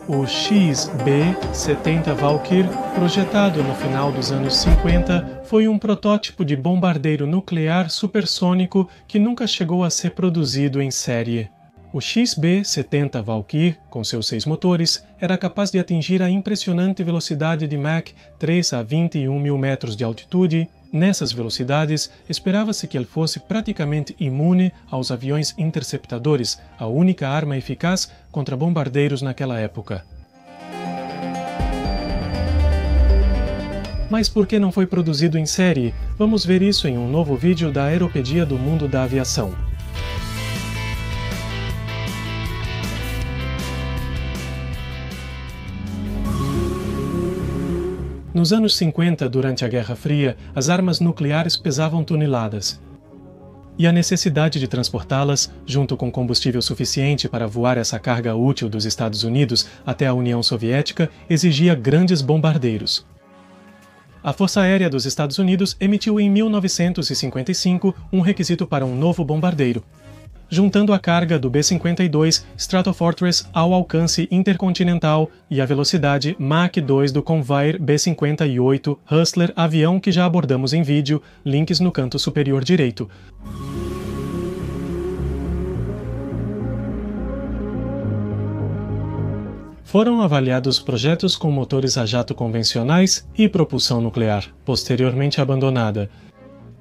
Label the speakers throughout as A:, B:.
A: O XB-70 Valkyr, projetado no final dos anos 50, foi um protótipo de bombardeiro nuclear supersônico que nunca chegou a ser produzido em série. O XB-70 Valkyr, com seus 6 motores, era capaz de atingir a impressionante velocidade de Mach 3 a 21 mil metros de altitude. Nessas velocidades, esperava-se que ele fosse praticamente imune aos aviões interceptadores, a única arma eficaz contra bombardeiros naquela época. Mas por que não foi produzido em série? Vamos ver isso em um novo vídeo da Aeropedia do Mundo da Aviação. Nos anos 50, durante a Guerra Fria, as armas nucleares pesavam toneladas. E a necessidade de transportá-las, junto com combustível suficiente para voar essa carga útil dos Estados Unidos até a União Soviética, exigia grandes bombardeiros. A Força Aérea dos Estados Unidos emitiu em 1955 um requisito para um novo bombardeiro, juntando a carga do B-52 Stratofortress ao alcance intercontinental e a velocidade Mach 2 do Convair B-58 Hustler, avião que já abordamos em vídeo, links no canto superior direito. Foram avaliados projetos com motores a jato convencionais e propulsão nuclear, posteriormente abandonada.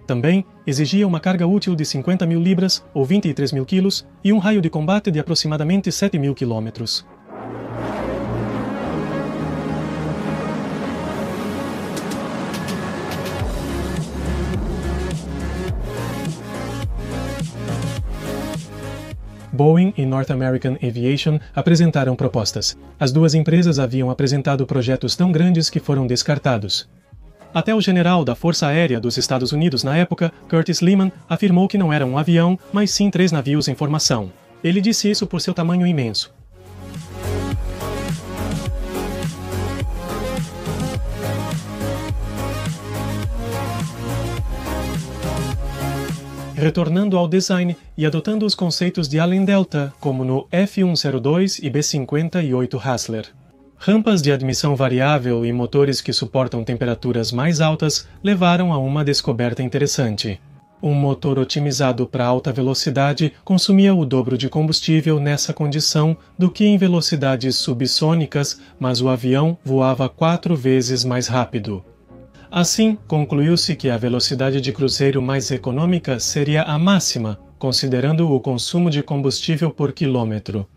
A: Também exigia uma carga útil de 50 mil libras, ou 23 mil quilos, e um raio de combate de aproximadamente 7 mil quilômetros. Boeing e North American Aviation apresentaram propostas. As duas empresas haviam apresentado projetos tão grandes que foram descartados. Até o general da Força Aérea dos Estados Unidos na época, Curtis Lehman, afirmou que não era um avião, mas sim 3 navios em formação. Ele disse isso por seu tamanho imenso. Retornando ao design e adotando os conceitos de Allen Delta, como no F-102 e B-58 Hustler. Rampas de admissão variável e motores que suportam temperaturas mais altas levaram a uma descoberta interessante. Um motor otimizado para alta velocidade consumia o dobro de combustível nessa condição do que em velocidades subsônicas, mas o avião voava 4 vezes mais rápido. Assim, concluiu-se que a velocidade de cruzeiro mais econômica seria a máxima, considerando o consumo de combustível por quilômetro.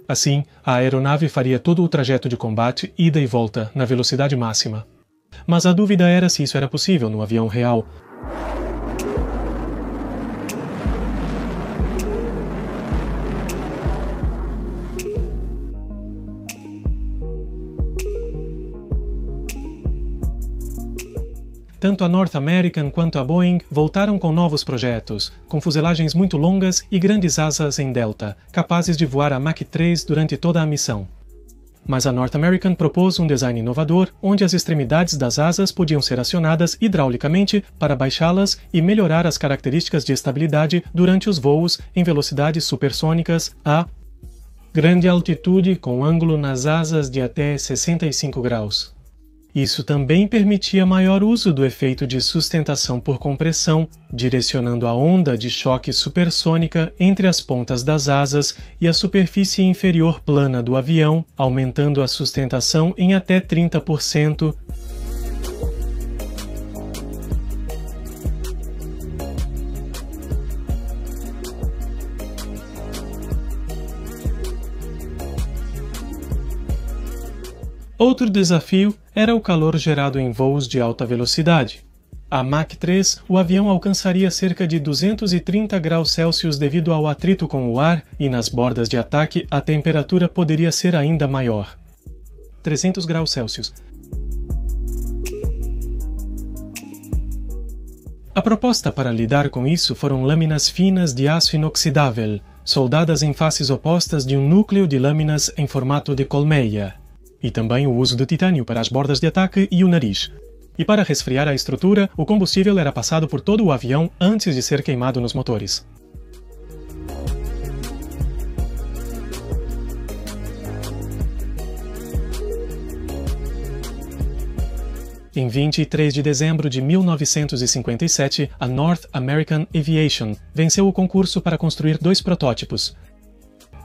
A: Assim, a aeronave faria todo o trajeto de combate, ida e volta, na velocidade máxima. Mas a dúvida era se isso era possível no avião real. Tanto a North American quanto a Boeing voltaram com novos projetos, com fuselagens muito longas e grandes asas em delta, capazes de voar a Mach 3 durante toda a missão. Mas a North American propôs um design inovador, onde as extremidades das asas podiam ser acionadas hidraulicamente para baixá-las e melhorar as características de estabilidade durante os voos em velocidades supersônicas a grande altitude com ângulo nas asas de até 65 graus. Isso também permitia maior uso do efeito de sustentação por compressão, direcionando a onda de choque supersônica entre as pontas das asas e a superfície inferior plana do avião, aumentando a sustentação em até 30%. Outro desafio era o calor gerado em voos de alta velocidade. A Mach 3, o avião alcançaria cerca de 230 graus Celsius devido ao atrito com o ar e nas bordas de ataque a temperatura poderia ser ainda maior. 300 graus Celsius. A proposta para lidar com isso foram lâminas finas de aço inoxidável, soldadas em faces opostas de um núcleo de lâminas em formato de colmeia. E também o uso de titânio para as bordas de ataque e o nariz. E para resfriar a estrutura, o combustível era passado por todo o avião antes de ser queimado nos motores. Em 23 de dezembro de 1957, a North American Aviation venceu o concurso para construir 2 protótipos.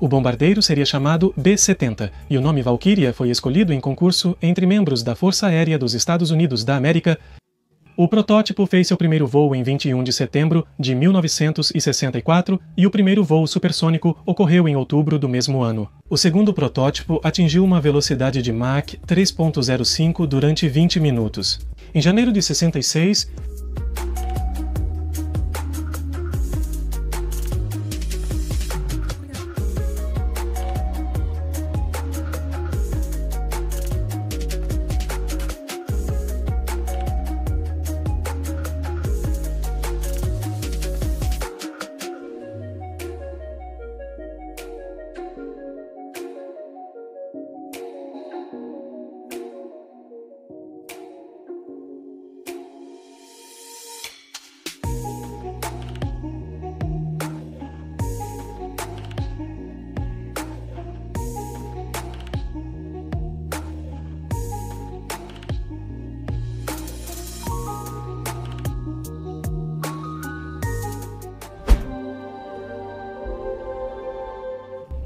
A: O bombardeiro seria chamado B-70, e o nome Valkyria foi escolhido em concurso entre membros da Força Aérea dos Estados Unidos da América. O protótipo fez seu primeiro voo em 21 de setembro de 1964 e o primeiro voo supersônico ocorreu em outubro do mesmo ano. O segundo protótipo atingiu uma velocidade de Mach 3.05 durante 20 minutos. Em janeiro de 66,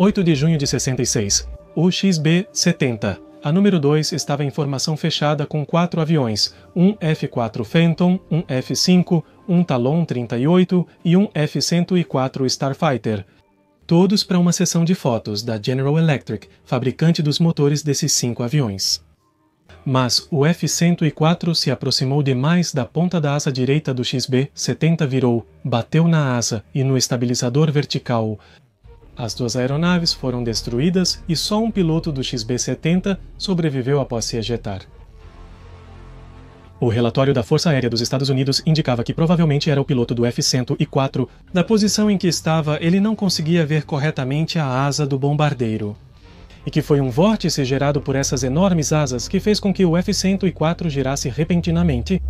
A: (8 de junho de 66), o XB-70. A número 2 estava em formação fechada com 4 aviões, um F-4 Phantom, um F-5, um Talon 38 e um F-104 Starfighter. Todos para uma sessão de fotos da General Electric, fabricante dos motores desses 5 aviões. Mas o F-104 se aproximou demais da ponta da asa direita do XB-70, virou, bateu na asa e no estabilizador vertical. As 2 aeronaves foram destruídas e só um piloto do XB-70 sobreviveu após se ejetar. O relatório da Força Aérea dos Estados Unidos indicava que provavelmente era o piloto do F-104. Da posição em que estava, ele não conseguia ver corretamente a asa do bombardeiro. E que foi um vórtice gerado por essas enormes asas que fez com que o F-104 girasse repentinamente.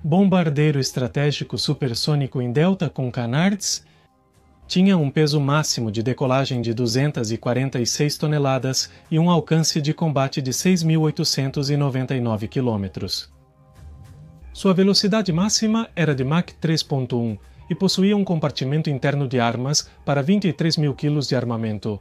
A: Bombardeiro estratégico supersônico em delta com canards, tinha um peso máximo de decolagem de 246 toneladas e um alcance de combate de 6.899 km. Sua velocidade máxima era de Mach 3.1 e possuía um compartimento interno de armas para 23 mil kg de armamento.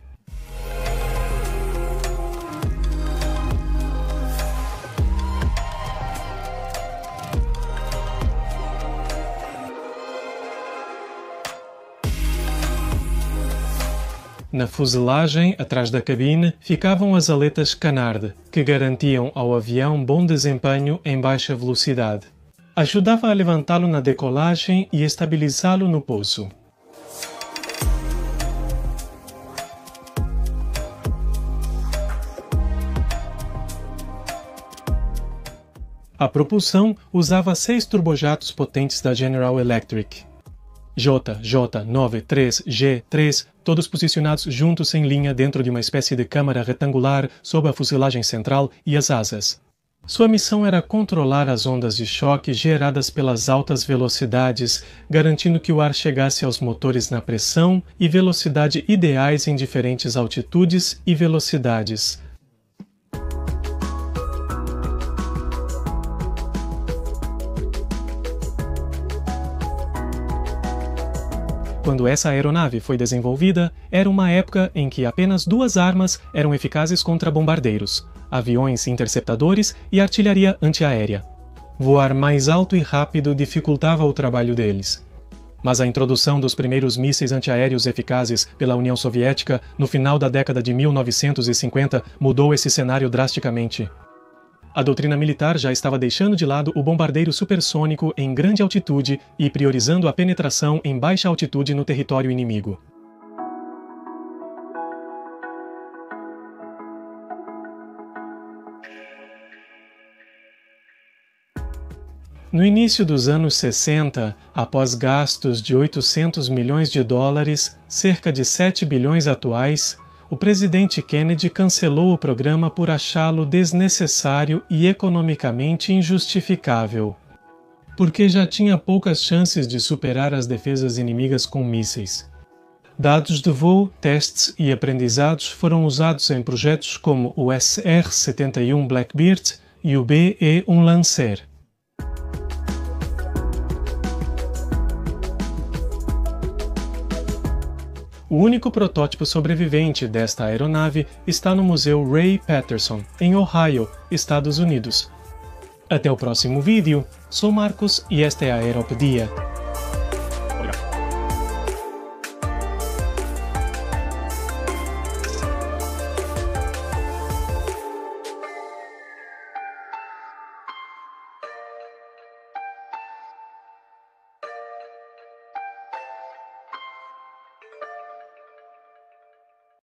A: Na fuselagem, atrás da cabine, ficavam as aletas canard, que garantiam ao avião bom desempenho em baixa velocidade. Ajudava a levantá-lo na decolagem e estabilizá-lo no pouso. A propulsão usava 6 turbojatos potentes da General Electric. JJ-93, G3, todos posicionados juntos em linha dentro de uma espécie de câmara retangular sob a fuselagem central e as asas. Sua missão era controlar as ondas de choque geradas pelas altas velocidades, garantindo que o ar chegasse aos motores na pressão e velocidade ideais em diferentes altitudes e velocidades. Quando essa aeronave foi desenvolvida, era uma época em que apenas 2 armas eram eficazes contra bombardeiros: aviões interceptadores e artilharia antiaérea. Voar mais alto e rápido dificultava o trabalho deles. Mas a introdução dos primeiros mísseis antiaéreos eficazes pela União Soviética no final da década de 1950 mudou esse cenário drasticamente. A doutrina militar já estava deixando de lado o bombardeiro supersônico em grande altitude e priorizando a penetração em baixa altitude no território inimigo. No início dos anos 60, após gastos de 800 milhões de dólares, cerca de 7 bilhões atuais, o presidente Kennedy cancelou o programa por achá-lo desnecessário e economicamente injustificável, porque já tinha poucas chances de superar as defesas inimigas com mísseis. Dados de voo, testes e aprendizados foram usados em projetos como o SR-71 Blackbird e o BE-1 Lancer. O único protótipo sobrevivente desta aeronave está no Museu Wray-Patterson, em Ohio, Estados Unidos. Até o próximo vídeo, sou Marcos e esta é a Aeropedia.